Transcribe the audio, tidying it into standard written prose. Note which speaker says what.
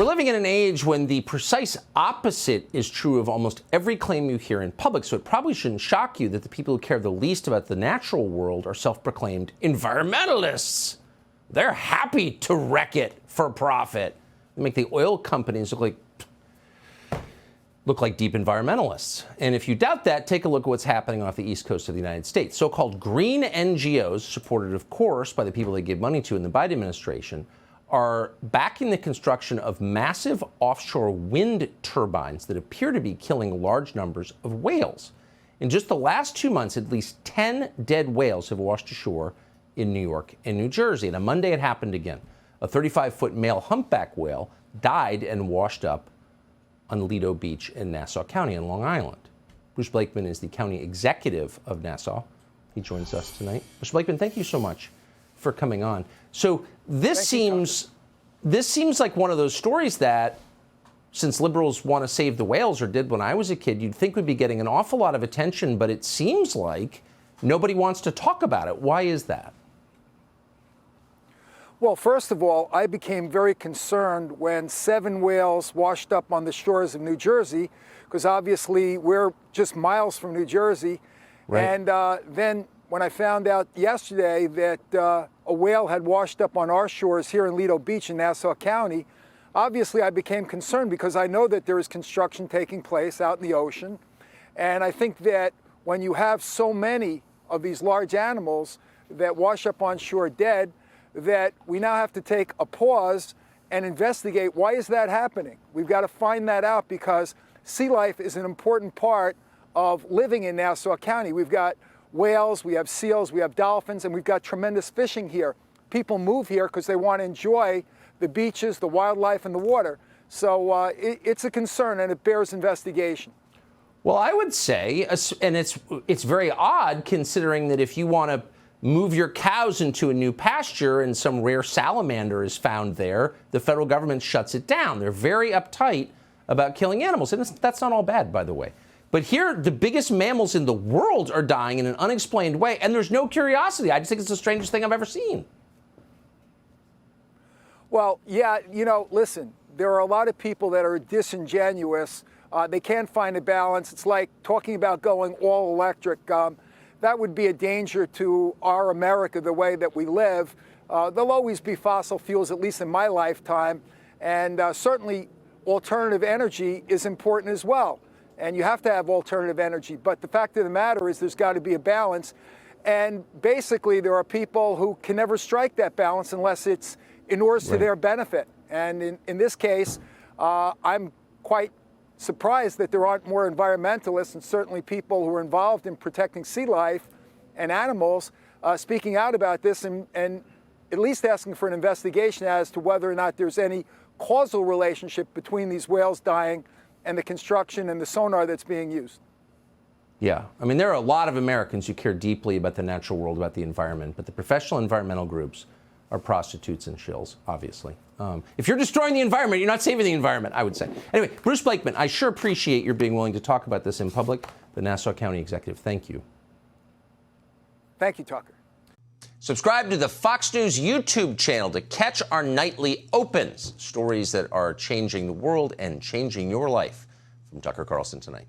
Speaker 1: We're living in an age when the precise opposite is true of almost every claim you hear in public, so it probably shouldn't shock you that the people who care the least about the natural world are self-proclaimed environmentalists. They're happy to wreck it for profit. They make the oil companies look like deep environmentalists. And if you doubt that, take a look at what's happening off the east coast of the United States. So-called green NGOs, supported, of course, by the people they give money to in the Biden administration, are backing the construction of massive offshore wind turbines that appear to be killing large numbers of whales. In just the last 2 months, at least 10 dead whales have washed ashore in New York and New Jersey. And on Monday, it happened again. A 35-foot male humpback whale died and washed up on Lido Beach in Nassau County in Long Island. Bruce Blakeman is the county executive of Nassau. He joins us tonight. Mr. Blakeman, thank you so much for coming on. So this seems like one of those stories that, since liberals want to save the whales, or did when I was a kid, you'd think would be getting an awful lot of attention, but it seems like nobody wants to talk about it. Why is that?
Speaker 2: Well, first of all, I became very concerned when 7 whales washed up on the shores of New Jersey, because obviously we're just miles from New Jersey. Right. And then when I found out yesterday that a whale had washed up on our shores here in Lido Beach in Nassau County, obviously I became concerned because I know that there is construction taking place out in the ocean. And I think that when you have so many of these large animals that wash up on shore dead, that we now have to take a pause and investigate why is that happening. We've got to find that out because sea life is an important part of living in Nassau County. We've got whales, we have seals, we have dolphins, and we've got tremendous fishing here. People move here because they want to enjoy the beaches, the wildlife, and the water. So it's a concern, and it bears investigation.
Speaker 1: Well, I would say, and it's very odd considering that if you want to move your cows into a new pasture and some rare salamander is found there, the federal government shuts it down. They're very uptight about killing animals, and that's not all bad, by the way. But here, the biggest mammals in the world are dying in an unexplained way, and there's no curiosity. I just think it's the strangest thing I've ever seen.
Speaker 2: Well, yeah, listen, there are a lot of people that are disingenuous. They can't find a balance. It's like talking about going all electric. That would be a danger to our America, the way that we live. There'll always be fossil fuels, at least in my lifetime, and certainly alternative energy is important as well. And you have to have alternative energy. But the fact of the matter is there's got to be a balance. And basically, there are people who can never strike that balance unless it's inures to their benefit. And in this case, I'm quite surprised that there aren't more environmentalists and certainly people who are involved in protecting sea life and animals speaking out about this and at least asking for an investigation as to whether or not there's any causal relationship between these whales dying and the construction and the sonar that's being used.
Speaker 1: Yeah, I mean, there are a lot of Americans who care deeply about the natural world, about the environment, but the professional environmental groups are prostitutes and shills, obviously. If you're destroying the environment, you're not saving the environment, I would say. Anyway, Bruce Blakeman, I sure appreciate your being willing to talk about this in public. The Nassau County Executive, thank you.
Speaker 2: Thank you, Tucker.
Speaker 1: Subscribe to the Fox News YouTube channel to catch our nightly opens, stories that are changing the world and changing your life. From Tucker Carlson Tonight.